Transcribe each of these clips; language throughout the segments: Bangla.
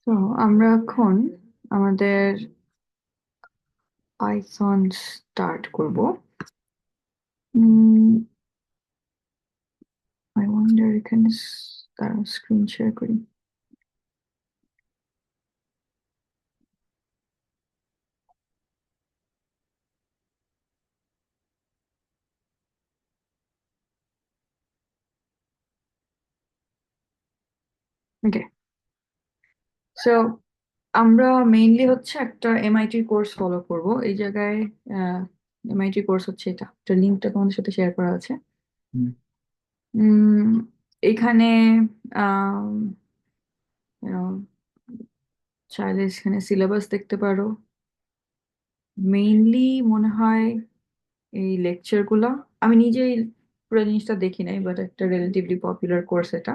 তো আমরা এখন আমাদের পাইথন স্টার্ট করব। আই ওয়ান্ডার এখানে তারা স্ক্রিন শেয়ার করি। ওকে, সো আমরা মেইনলি হচ্ছে একটা এমআইটি কোর্স ফলো করব এই জায়গায়। এমআইটি কোর্স হচ্ছে এটা লিঙ্কটা তোমাদের সাথে শেয়ার করা আছে। হুম। উম, এখানে আম, you know, চাইলে এখানে সিলেবাস দেখতে পারো। মেইনলি মনে হয় এই লেকচার গুলা, আমি নিজেই পুরো জিনিসটা দেখি নাই, বাট একটা রিলেটিভলি পপুলার কোর্স এটা।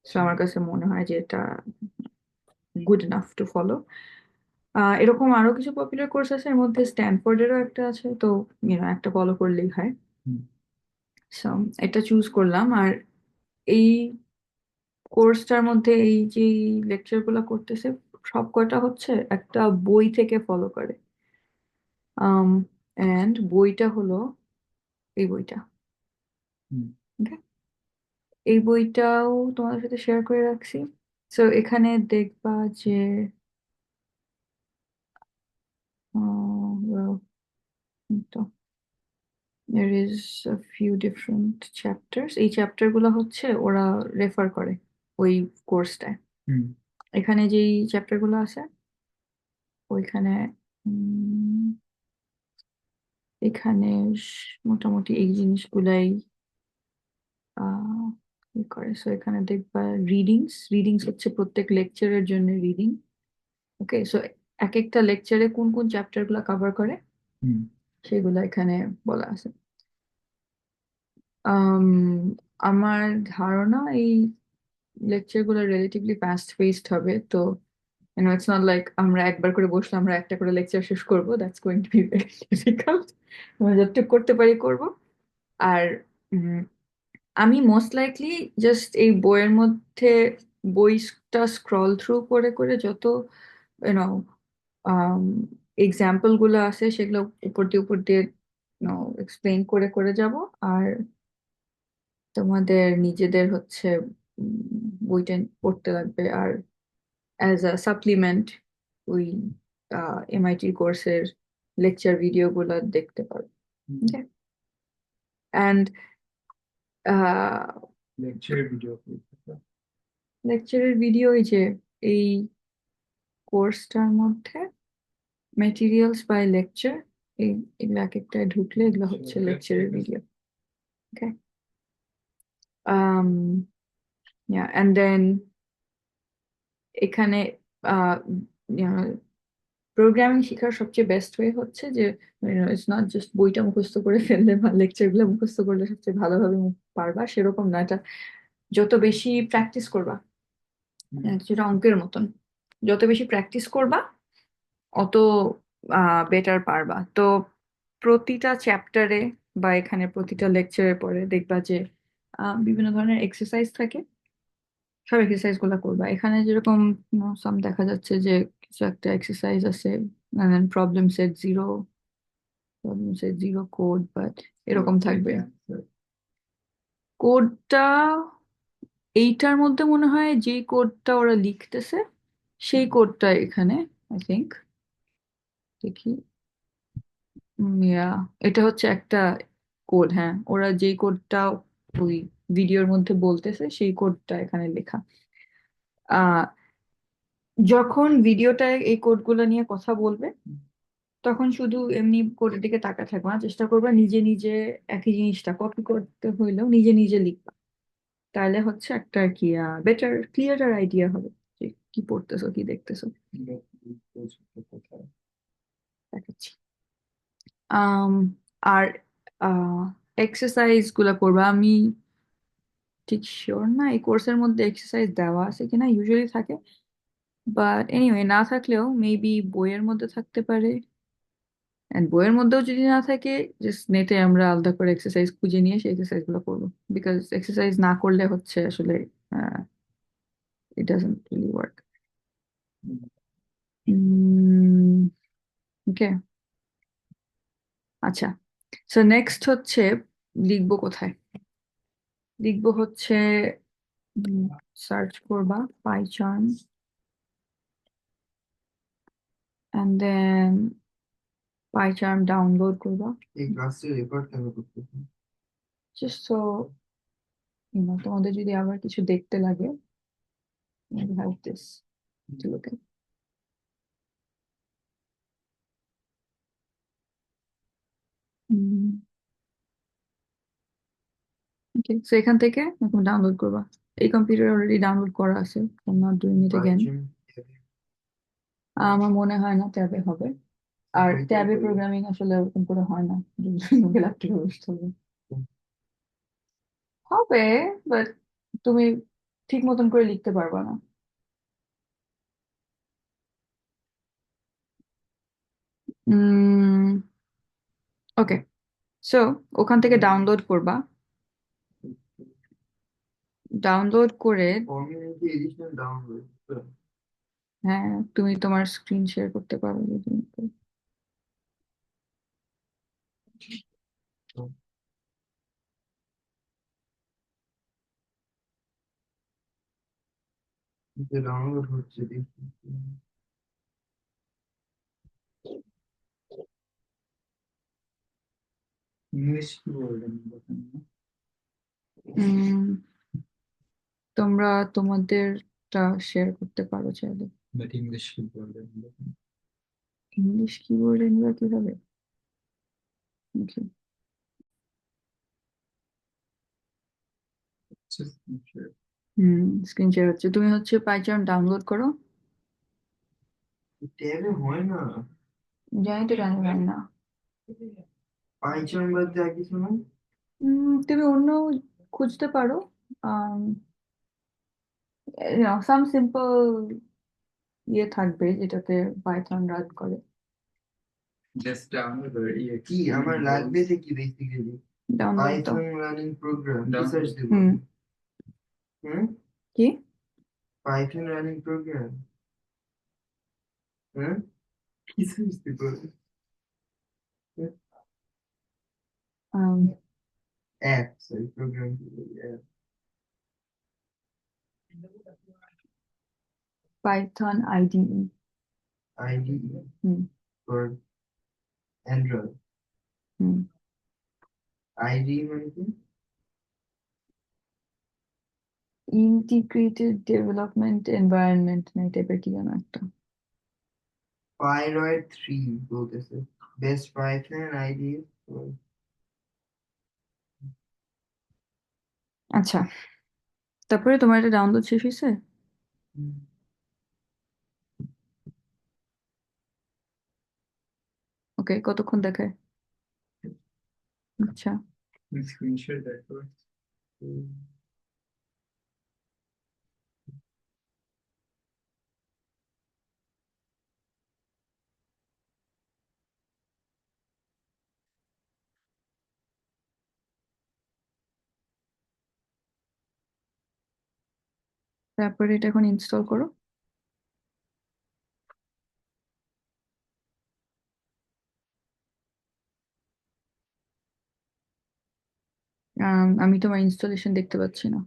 তো আমার কাছে মনে হয় যে এটা গুড এনাফ টু ফলো। এরকম আরো কিছু পপুলার কোর্স আছে, এর মধ্যে স্ট্যানফোর্ডেরও একটা আছে, তো একটা ফলো করলেই হয়। হুম। সো এটা চুজ করলাম। আর এই কোর্সটার মধ্যে এই যে লেকচার গুলা করতেছে সব কয়টা হচ্ছে একটা বই থেকে ফলো করে। এন্ড বইটা হলো এই বইটা। হুম। Okay? এই বইটাও তোমাদের সাথে শেয়ার করে রাখছি। সো এখানে দেখবা যে well, তো there is a few different chapters। এই চ্যাপ্টার গুলো হচ্ছে ওরা রেফার করে ওই কোর্সটায়। হুম। এখানে যেই চ্যাপ্টার গুলো আছে ওইখানে উম, এখানে মোটামুটি এই জিনিসগুলাই আহ করে। সো এখানে দেখবা রিডিংস হচ্ছে প্রত্যেক লেকচারের জন্য রিডিং। ওকে, সো এক একটা লেকচারে কোন কোন চ্যাপ্টার গুলো কভার করে হুম। সেগুলো এখানে বলা আছে। আম, আমার ধারণা এই লেকচার গুলো রিলেটিভলি ফাস্ট পেসড হবে। তো ইটস নট লাইক আমরা একবার করে বসলে আমরা একটা করে লেকচার শেষ করবো, that's going to be very difficult. আমরা যতটুকু করতে পারি করব। আর উম, আমি মোস্ট লাইকলি জাস্ট এই বইয়ের মধ্যে বইটা স্ক্রল থ্রু করে করে যত ইউনো এক্সাম্পল গুলো আছে সেগুলো উপর দিয়ে এক্সপ্লেন করে করে যাব। আর তোমাদের নিজেদের হচ্ছে বইটা পড়তে লাগবে। আর অ্যাজ আ সাপ্লিমেন্ট ওই এমআইটি কোর্সের লেকচার ভিডিও গুলো দেখতে পারো। হুম। অ্যান্ড লেকচারের ভিডিও। লেকচারের ভিডিও এই যে এই কোর্সটার মধ্যে মেটেরিয়ালস বাই লেকচার, এই এগুলো এক একটায় ঢুকলে এগুলো হচ্ছে লেকচারের ভিডিও। ওকে, অ্যান্ড দেন এখানে প্রোগ্রামিং শেখার সবচেয়ে বেস্ট ওয়ে হচ্ছে যে ইটস নট জাস্ট বইটা মুখস্থ করে ফেললে বা লেকচার গুলো মুখস্থ করলে সবচেয়ে ভালোভাবে পারবা সেরকম না। এটা যত বেশি প্র্যাকটিস করবা, হুম। যেটা অঙ্কের মতন, যত বেশি প্র্যাকটিস করবা অত বেটার পারবা। তো প্রতিটা চ্যাপ্টারে বা এখানে প্রতিটা লেকচারের পরে দেখবা যে বিভিন্ন ধরনের এক্সারসাইজ থাকে। সব এক্সারসাইজ গুলা করবা। এখানে যেরকম সাম দেখা যাচ্ছে যে কিছু একটা এক্সারসাইজ আছে, problem set zero, problem set zero code, but এরকম থাকবে। কোডটা এইটার মধ্যে মনে হয় যে কোডটা ওরা লিখতেছে সেই কোডটা এখানে আই থিংক দেখি। এটা হচ্ছে একটা কোড। হ্যাঁ, ওরা যেই কোডটা ওই ভিডিওর মধ্যে বলতেছে সেই কোডটা এখানে লেখা। আহ যখন ভিডিওটায় এই কোডগুলো নিয়ে কথা বলবে তখন শুধু এমনি কোডের দিকে তাকা থাকবে না, চেষ্টা করবে নিজে নিজে একই জিনিসটা কপি করতে হইলেও নিজে নিজে লিখবা। তাহলে হচ্ছে একটা আর কি বেটার ক্লিয়ারার আইডিয়া হবে যে কি পড়তেছো কি দেখতেছো। দেখাচ্ছি। আম, আর এক্সারসাইজ গুলা করবা। আমি ঠিক শিওর না এই কোর্সের মধ্যে এক্সারসাইজ দেওয়া আছে কিনা, ইউজুয়ালি থাকে, বাট এনিওয়ে না থাকলেও মেবি বইয়ের মধ্যে থাকতে পারে। এন্ড বইয়ের মধ্যেও যদি না থাকে জাস্ট নেটে আমরা আলাদা করে এক্সারসাইজ খুঁজে নিয়ে সেই এক্সারসাইজ গুলো করবো। বিকজ এক্সারসাইজ না করলে হচ্ছে আসলে ইট ডাজন্ট রিয়েলি ওয়ার্ক। ওকে, আচ্ছা। সো নেক্সট হচ্ছে লিখবো কোথায়? লিখবো হচ্ছে সার্চ করবা পাইচার্ন, অ্যান্ড দেন পাইচার্ন ডাউনলোড করবা, এই ক্লাসে রেকর্ড কেন করতেছি? জাস্ট সো তোমাদের যদি আবার কিছু দেখতে লাগে, you have this to look at. Okay, so এখান থেকে এখন ডাউনলোড করবা। এই কম্পিউটার অলরেডি ডাউনলোড করা আছে, I'm not doing it again. Python আমার মনে হয় না ট্যাবে হবে, আর ট্যাবে প্রোগ্রামিং আসলে ওরকম করে হয় না, ল্যাপটপে বসতে হবে। হবে, বাট তুমি ঠিক মতন করে লিখতে পারবা না। ওকে, সো ওখান থেকে ডাউনলোড করবা। ডাউনলোড করে কমিউনিটি এডিশন ডাউনলোড। হ্যাঁ, তুমি তোমার স্ক্রিন শেয়ার করতে পারো যদি ডাউনলোড হচ্ছে দেখি। ইংলিশ কি বলবেন বলেন না? উম, তোমরা তোমাদেরটা শেয়ার করতে পারো চাইলে। বাট ইংলিশ কি বলবেন বলেন? ইংলিশ কিবোর্ড নিবা কিভাবে? Okay. স্ক্রিন শেয়ার হচ্ছে, তুমি হচ্ছে পাইচার্ন ডাউনলোড করো। ট্যাবে হয় না। জানি তো, জানি জানি না। পাইথন বাদ যা কিছু না। তুমি অন্য খুঁজতে পারো, সাম সিম্পল ইয়ে থাকবে যেটাতে পাইথন রান করে। জাস্ট ডাউনলোড কি আমার লাগবে যে কি বেসিক্যালি ডাউনলোড দাও। পাইথন রানিং প্রোগ্রাম কি Download. সার্চ দেব? হুম, হুম, কি? Python running program. হ্যাঁ, কি সার্চ দেব? অ্যাপ, সরি প্রোগ্রাম কি বলি, app. Python IDE. IDE hmm for Android. হুম আইডি মানে কি? ইন্টিগ্রেটেড ডেভেলপমেন্ট এনভায়রনমেন্ট না এই টাইপের কি যেন একটা। পাইরয়েড 3 বলতেছে, বেস্ট পাইথন আইডি। আচ্ছা, তারপরে তোমার এটা ডাউনলোড শেষ হয়েছে? ওকে, কতক্ষণ দেখায়? আচ্ছা, স্ক্রিনশট দেখো। তারপরে এটা এখন ইনস্টল করো। আমি তোমার ইনস্টলেশন দেখতে পাচ্ছি না।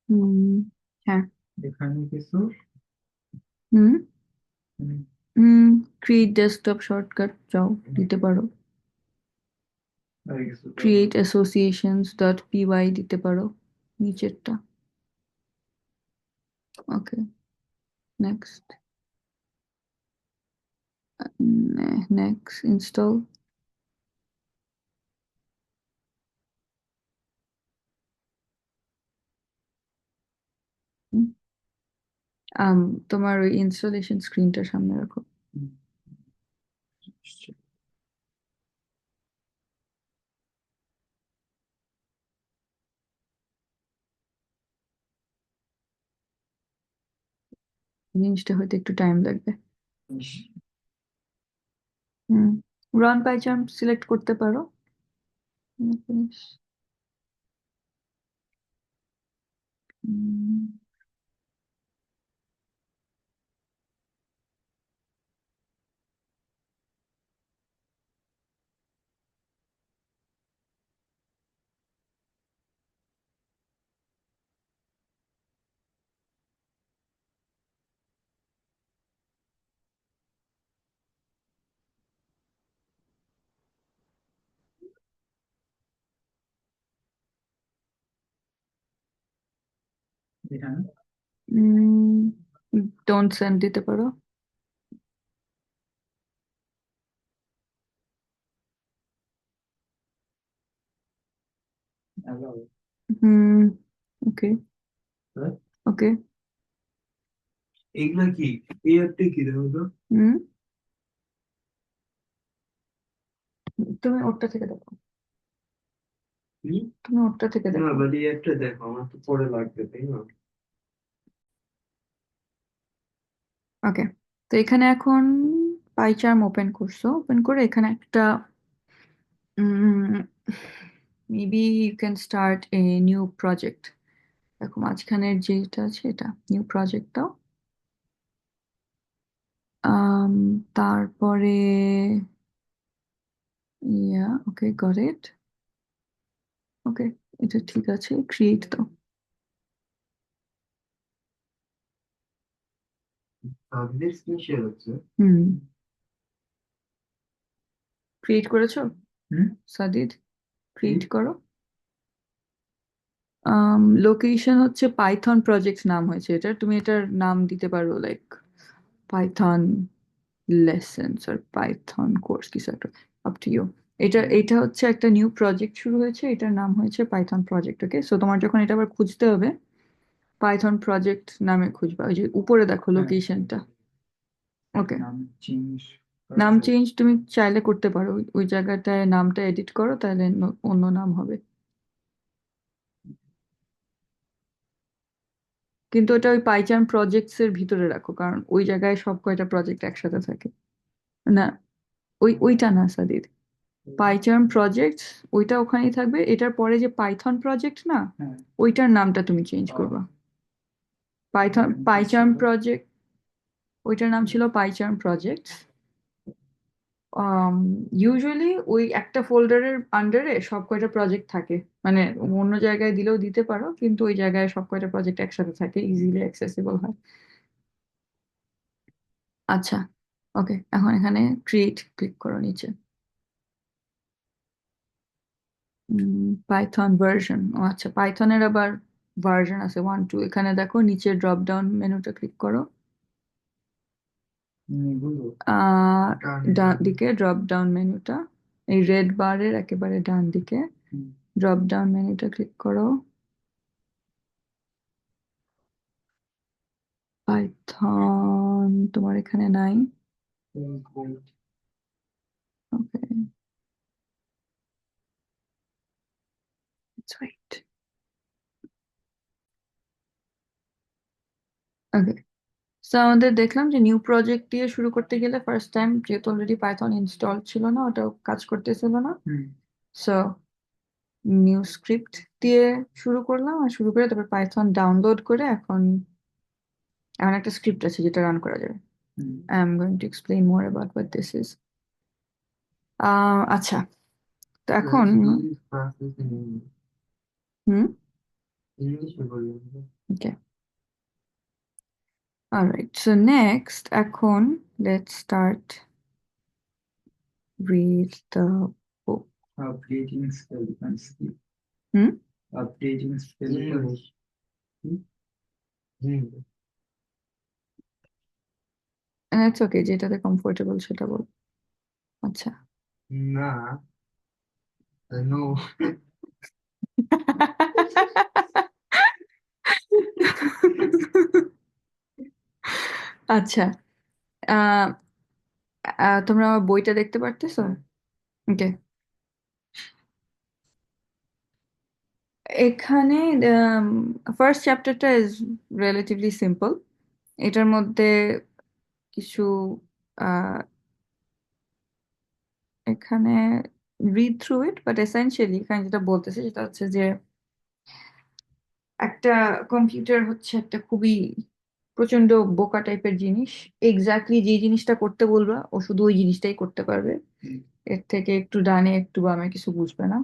হুম, হ্যাঁ। এখানে কিছু হুম হুম, হুম ক্রিয়েট ডেস্কটপ শর্টকাট যাও, দিতে পারো। আর কিছু ক্রিয়েট অ্যাসোসিয়েশনস ডট পিওয়াই দিতে পারো, নিচেরটা। ওকে, নেক্সট। Next install. তোমার ওই ইনস্টলেশন স্ক্রিনটা সামনে রাখো। হুম, জিনিসটা হয়তো একটু টাইম লাগবে। হুম। হুম, রান বাই চান্স সিলেক্ট করতে পারো। হুম, এখানে ডোন্ট সেন্ড দিতে পারো। allow, হুম, ওকে হ্যাঁ? ওকে। এগুলা কি এই অ্যাপটা কি দেখো তো? হুম, তুমি ওটা থেকে দেখো, হুম? তুমি ওটা থেকে না দেখো। বাট এই অ্যাপটা দেখো, আমার তো পরে লাগবে তাই না? ওকে, তো এখানে এখন পাইচার্ম ওপেন করছো, ওপেন করে এখানে একটা maybe you can start a new project. দেখো মাঝখানের যেটা আছে এটা নিউ প্রজেক্ট দাও। আম, তারপরে ইয়া ওকে গট ইট। ওকে, এটা ঠিক আছে, ক্রিয়েট দাও। সাবজেক্ট স্ক্রিন শেয়ার হচ্ছে। হুম, ক্রিয়েট করেছো হুম? সাদিদ? কি? ক্রিয়েট করো। লোকেশন হচ্ছে পাইথন প্রজেক্ট নাম হয়েছে এটা, তুমি এটার নাম দিতে পারো লাইক পাইথন লেসেন্স আর পাইথন কোর্স কিছু একটা, আপ টু ইউ। এটা হচ্ছে একটা নিউ প্রজেক্ট শুরু হয়েছে, এটার নাম হয়েছে পাইথন প্রজেক্ট। ওকে, সো তোমার যখন এটা আবার খুঁজতে হবে পাইথন প্রজেক্ট নামে খুঁজবা, ওই যে উপরে দেখো হ্যাঁ, লোকেশনটা। ওকে, নাম চেঞ্জ নাম করা চেঞ্জ তুমি চাইলে করতে পারো, ওই জায়গাটায় নামটা এডিট করো তাহলে অন্য নাম হবে। কিন্তু ওটা ওই পাইচার্ম প্রজেক্টস এর ভিতরে রাখো, কারণ ওই জায়গায় সব কয়টা প্রজেক্ট একসাথে থাকে। না, ওইটা না সাদিদ, পাইচার্ম প্রজেক্টস ওইটা ওখানেই থাকবে, এটার পরে যে পাইথন প্রজেক্ট না, হ্যাঁ। ওইটার নামটা তুমি চেঞ্জ করবা। পাইথন নাম কি পাইচার্ম ছিল? প্রজেক্ট, ওইটার নাম ছিল পাইচার্ম প্রজেক্টস। ইউজুয়ালি ওই একটা ফোল্ডারের আন্ডারে সব কয়টা প্রজেক্ট থাকে, মানে অন্য জায়গায় দিলেও দিতে পারো, কিন্তু ওই জায়গায় সব কয়টা প্রজেক্ট একসাথে থাকে, ইজিলি অ্যাক্সেসিবল হয়। আচ্ছা, ওকে, এখন এখানে ক্রিয়েট ক্লিক করো নিচে। পাইথন ভার্সন, ও আচ্ছা, পাইথনের আবার ভার্সন আছে 1 2, এখানে দেখো নিচে ড্রপ ডাউন মেনুটা ক্লিক করো। এগুলো আহ ডানে ডান ডানে। দিকে ড্রপ ডাউন মেনুটা, এই রেড বারের একেবারে ডান দিকে হুম, ড্রপ ডাউন মেনুটা ক্লিক করো। পাইথন তোমার এখানে নাই। wait, okay, let's wait. Okay, তো আমাদের দেখলাম যে নিউ প্রজেক্ট দিয়ে শুরু করতে গেলে ফার্স্ট টাইম যেহেতু অলরেডি পাইথন ইনস্টল ছিল না, ওটা কাজ করতেছিল না। হুম, সো নিউ স্ক্রিপ্ট দিয়ে শুরু করলাম, আর শুরু করে তারপর পাইথন ডাউনলোড করে এখন এখন একটা স্ক্রিপ্ট আছে যেটা রান করা যাবে। Hmm. I am going to explain more about what this is. আচ্ছা, তো এখন Use process in English. Hmm, English এ বলবেন। ওকে, অলরাইট, সো নেক্সট এখন let's start with the book. Updating skeleton skill. Hmm, Updating skeleton. English. Hmm, English. It's okay, যেটাতে কমফোর্টেবল সেটা বল। আচ্ছা। না, no. আচ্ছা, আহ তোমরা আমার বইটা দেখতে পারতেছো? হ্যাঁ, ওকে, এখানে ফার্স্ট চ্যাপ্টারটা ইজ রিলেটিভলি সিম্পল। এটার মধ্যে কিছু এখানে read through it, but essentially এখানে যেটা বলতেছে সেটা হচ্ছে যে একটা কম্পিউটার হচ্ছে একটা খুবই প্রচন্ড বোকা টাইপের জিনিস। এক্স্যাক্টলি যে জিনিসটা করতে বলবা ও শুধু ওই জিনিসটাই করতে পারবে, এর থেকে একটু ডানে একটু বামে কিছু বুঝবে না।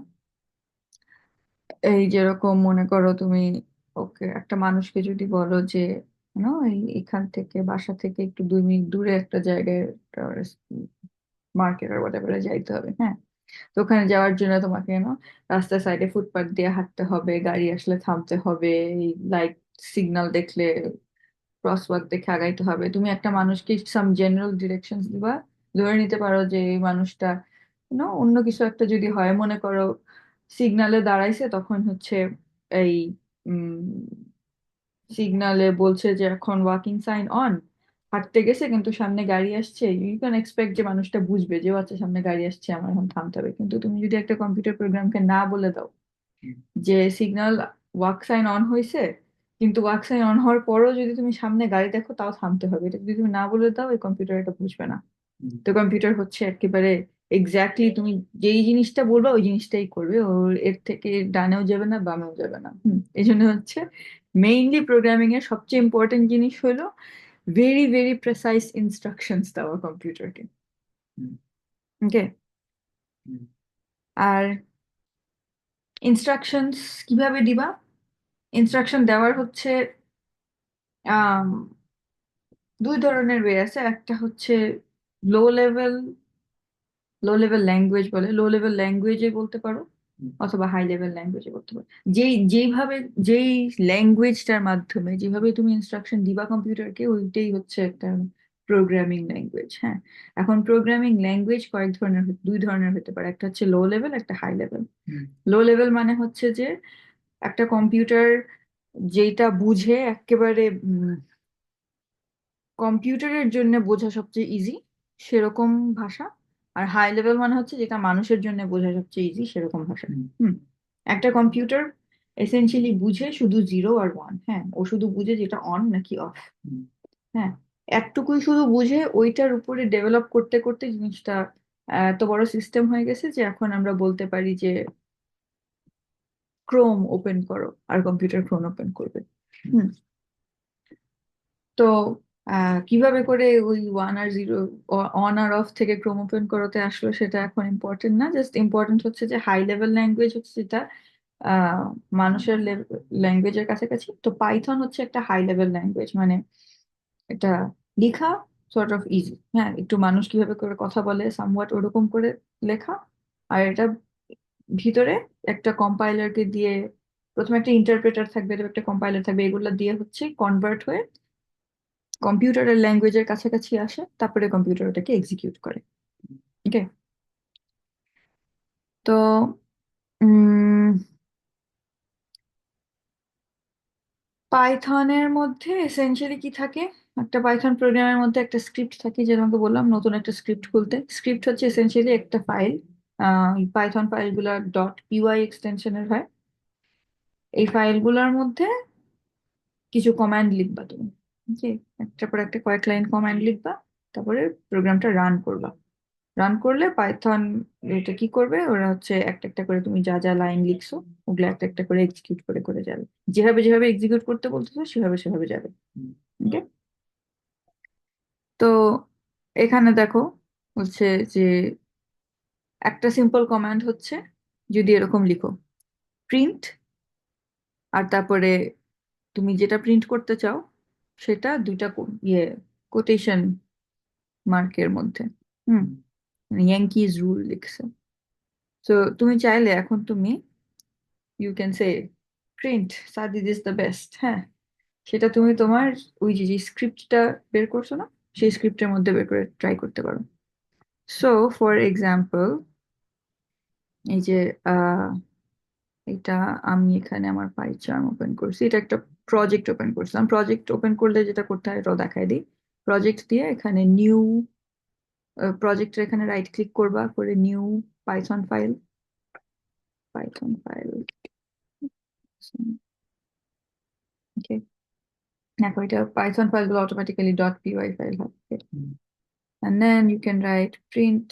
এই যেরকম মনে করো তুমি ওকে একটা মানুষকে যদি বলো যে এখান থেকে বাসা থেকে একটু 2 মিনিট দূরে একটা জায়গায় মার্কেট আর হোয়াটএভারে যাইতে হবে, হ্যাঁ। তো ওখানে যাওয়ার জন্য তোমাকে রাস্তার সাইডে ফুটপাথ দিয়ে হাঁটতে হবে, গাড়ি আসলে থামতে হবে, লাইট সিগন্যাল দেখলে ক্রসওয়াক দেখে আগাইতে হবে। তুমি একটা মানুষকে সাম জেনারেল ডিরেকশনস দিবা, ধরে নিতে পারো যে এই মানুষটা অন্য কিছু একটা যদি হয়, মনে করো সিগনালে দাঁড়াইছে, তখন হচ্ছে এই সিগনালে বলছে যে এখন ওয়াকিং সাইন অন, হাঁটতে গেছে কিন্তু সামনে গাড়ি আসছে, ইউ ক্যান এক্সপেক্ট যে মানুষটা বুঝবে যে ও আচ্ছা সামনে গাড়ি আসছে, আমার এখন থামতে হবে। কিন্তু তুমি যদি একটা কম্পিউটার প্রোগ্রামকে না বলে দাও যে সিগন্যাল ওয়াক সাইন অন হয়েছে, কিন্তু ওয়াক সাইন অন হওয়ার পরও যদি তুমি সামনে গাড়ি দেখো তাও থামতে হবে, এটা যদি তুমি না বলে দাও এই কম্পিউটার এটা বুঝবে না। তো কম্পিউটার হচ্ছে একেবারে এক্স্যাক্টলি তুমি যেই জিনিসটা বলবা ওই জিনিসটাই করবে, ওর এর থেকে ডানেও যাবে না বামেও যাবে না। এই জন্য হচ্ছে মেইনলি প্রোগ্রামিং এর সবচেয়ে ইম্পর্টেন্ট জিনিস হলো ভেরি ভেরি প্রেসাইজ ইনস্ট্রাকশনস দেওয়া কম্পিউটারকে। ওকে। আর ইনস্ট্রাকশনস কিভাবে দিবা? ইনস্ট্রাকশন দেওয়ার হচ্ছে আম, 2 ধরনের ওয়ে আছে। একটা হচ্ছে লো লেভেল ল্যাঙ্গুয়েজ বলে, লো লেভেল ল্যাঙ্গুয়েজে বলতে পারো অথবা হাই লেভেল ল্যাঙ্গুয়েজে বলতে পারো। যেইভাবে যেই ল্যাঙ্গুয়েজটার মাধ্যমে যেভাবে তুমি ইনস্ট্রাকশন দিবা কম্পিউটারকে, ওইটাই হচ্ছে একটা প্রোগ্রামিং ল্যাঙ্গুয়েজ। হ্যাঁ, এখন প্রোগ্রামিং ল্যাঙ্গুয়েজ কয়েক ধরনের 2 ধরনের হতে পারে, একটা হচ্ছে লো লেভেল, একটা হাই লেভেল। লো লেভেল মানে হচ্ছে যে একটা কম্পিউটার যেটা বুঝে একেবারে কম্পিউটারের জন্য বোঝা সবচেয়ে ইজি সেরকম ভাষা। আর হাই লেভেল মানে হচ্ছে যেটা মানুষের জন্য বোঝা সবচেয়ে ইজি সেরকম ভাষা। হুম। একটা কম্পিউটার এসেনশিয়ালি বুঝে শুধু 0 আর 1, হ্যাঁ, ও শুধু বুঝে যেটা অন নাকি অফ। হ্যাঁ, একটুকুই শুধু বুঝে ওইটার উপরে ডেভেলপ করতে করতে জিনিসটা এত বড় সিস্টেম হয়ে গেছে যে এখন আমরা বলতে পারি যে ক্রোম ওপেন করো, আর কম্পিউটার ক্রোম ওপেন করবে। হুম। তো কিভাবে করে ওই 1 আর 0, অন আর অফ থেকে ক্রোম ওপেন করাতে আসলো সেটা এখন ইম্পর্টেন্ট না। জাস্ট ইম্পর্টেন্ট হচ্ছে যে হাই লেভেল ল্যাঙ্গুয়েজ হচ্ছে যেটা আহ, মানুষের ল্যাঙ্গুয়েজের কাছাকাছি। তো পাইথন হচ্ছে একটা হাই লেভেল ল্যাঙ্গুয়েজ, মানে এটা লেখা সর্ট অফ ইজি, হ্যাঁ, একটু মানুষ কিভাবে করে কথা বলে সামওয়াট ওরকম করে লেখা। আর এটা ভিতরে একটা কম্পাইলারকে দিয়ে, প্রথমে একটা ইন্টারপ্রেটার থাকবে, এরপর একটা কম্পাইলার থাকবে, এগুলো দিয়ে হচ্ছে কনভার্ট হয়ে কম্পিউটারের ল্যাঙ্গুয়েজের কাছাকাছি আসে, তারপরে কম্পিউটার ওটাকে এক্সিকিউট করে। ওকে। তো পাইথনের মধ্যে এসেনশিয়ালি কি থাকে, একটা পাইথন প্রোগ্রামের মধ্যে একটা স্ক্রিপ্ট থাকে, যে তোমাকে বললাম নতুন একটা স্ক্রিপ্ট খুলতে। স্ক্রিপ্ট হচ্ছে এসেনশিয়ালি একটা ফাইল, পাইথন ফাইলগুলো .py এক্সটেনশনের হয়। এই ফাইলগুলোর মধ্যে কিছু কমান্ড লিখবা তুমি, ওকে, একটার পর একটা কয়েক লাইন কমান্ড লিখবা, তারপরে প্রোগ্রামটা রান করবা। রান করলে পাইথন এটা কি করবে, ওরা হচ্ছে একটা একটা করে তুমি যা যা লাইন লিখছো ওগুলো একটা একটা করে এক্সিকিউট করে করে যাবে, যেভাবে যেভাবে এক্সিকিউট করতে বলতেছো সেভাবে সেভাবে যাবে। ওকে। তো এখানে দেখো হচ্ছে যে একটা সিম্পল কমান্ড হচ্ছে যদি এরকম লিখো প্রিন্ট, আর তারপরে তুমি যেটা প্রিন্ট করতে চাও সেটা 2টা কোটেশন মার্কের মধ্যে, হুম, ইয়াঙ্কিজ রুল লিখছে। তো তুমি চাইলে এখন তুমি you can say print Sadid is the best, হ্যাঁ, সেটা তুমি তোমার ওই যে যে স্ক্রিপ্টটা বের করছো না, সেই স্ক্রিপ্টের মধ্যে বের করে ট্রাই করতে পারো। সো ফর এক্সাম্পল এই যে আহ এটা আমি এখানে আমার পাইচার্ম ওপেন করছি, এটা একটা প্রজেক্ট ওপেন করছিলাম। প্রজেক্ট ওপেন করলে যেটা করতে হয় এটাও দেখাই দিই। প্রজেক্ট দিয়ে এখানে নিউ প্রজেক্টের এখানে রাইট ক্লিক করবা, করে new Python file, Python file, okay. দেখো এটা পাইথন ফাইলগুলো অটোমেটিক্যালি .py ফাইল হবে। And then you can write print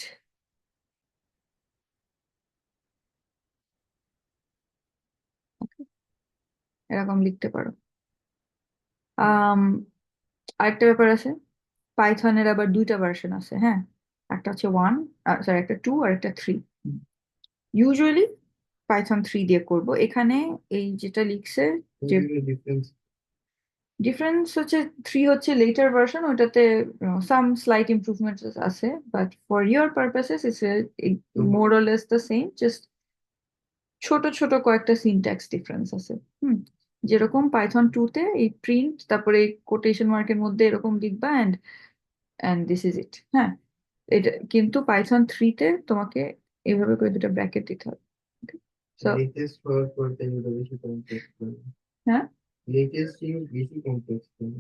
এরকম লিখতে পারো। আম, আরেকটা ব্যাপার আছে, পাইথনের আবার দুইটা ভার্সন আছে, হ্যাঁ, একটা হচ্ছে 1, সরি একটা 2 আর একটা 3। হুম। ইউজুয়ালি পাইথন 3 দিয়ে করব। এখানে এই যেটা লিখছে যে ডিফারেন্স ডিফারেন্স হচ্ছে 3 হচ্ছে লেটার ভার্সন, ওটাতে সাম স্লাইট ইমপ্রুভমেন্ট আছে, but for your purposes it's more or less the same, just ছোট ছোট কয়েকটা সিনট্যাক্স ডিফারেন্স আছে। হুম, যেরকম পাইথন 2 তে এই প্রিন্ট তারপরে কোটেশন মার্কের মধ্যে এরকম লিখবা এন্ড দিস ইজ ইট, হ্যাঁ। এটা কিন্তু পাইথন 3 তে তোমাকে এইভাবে করে দুটো ব্র্যাকেট দিতে হবে। সো লেটেস্ট হওয়ার পর তাই ওটা বেশি কমপ্লেক্স করে। হ্যাঁ, লেটেস্ট জিনিস বেশি কমপ্লেক্স করে।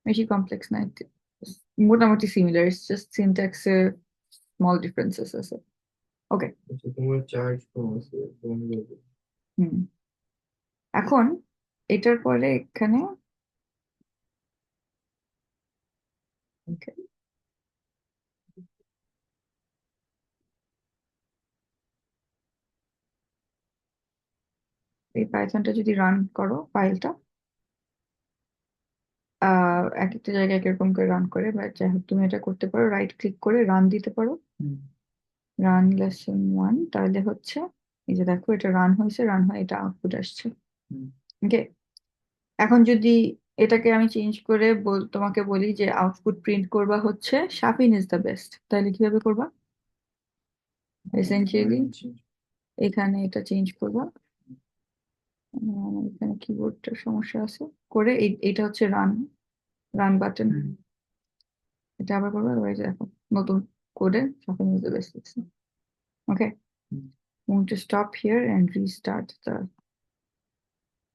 বেশি কমপ্লেক্স না, মোটামুটি সিমিলার, ইটস জাস্ট সিনট্যাক্সে স্মল ডিফারেন্সেস আছে। ওকে। আচ্ছা, তোমার চার্জ কম আছে বন্ধ হবে। হুম, এখন এটার পরে এখানে okay, এই পাইথনটা যদি রান করো ফাইলটা, এক একটা জায়গায় একরকম করে রান করে, বা যাই হোক তুমি এটা করতে পারো, রাইট ক্লিক করে রান দিতে পারো, হুম। রান লেসন 1, তাহলে হচ্ছে এই যে দেখো এটা রান হয়েছে, রান হয়ে এটা আউটপুট আসছে। হুম। ওকে, এখন যদি এটাকে আমি চেঞ্জ করে তোমাকে বলি যে আউটপুট প্রিন্ট করবা হচ্ছে শাফিন ইজ দ্য বেস্ট, তাহলে কিভাবে করবা? এসেনশিয়ালি এখানে এটা চেঞ্জ করবা, এখানে কিবোর্ডটার সমস্যা আছে, করে এটা হচ্ছে রান, রান বাটন, হুম। এটা আবার করবা, আবার এই যে দেখো নতুন কোডে Shafin is the best. Okay, hmm. I'm going to stop here and restart the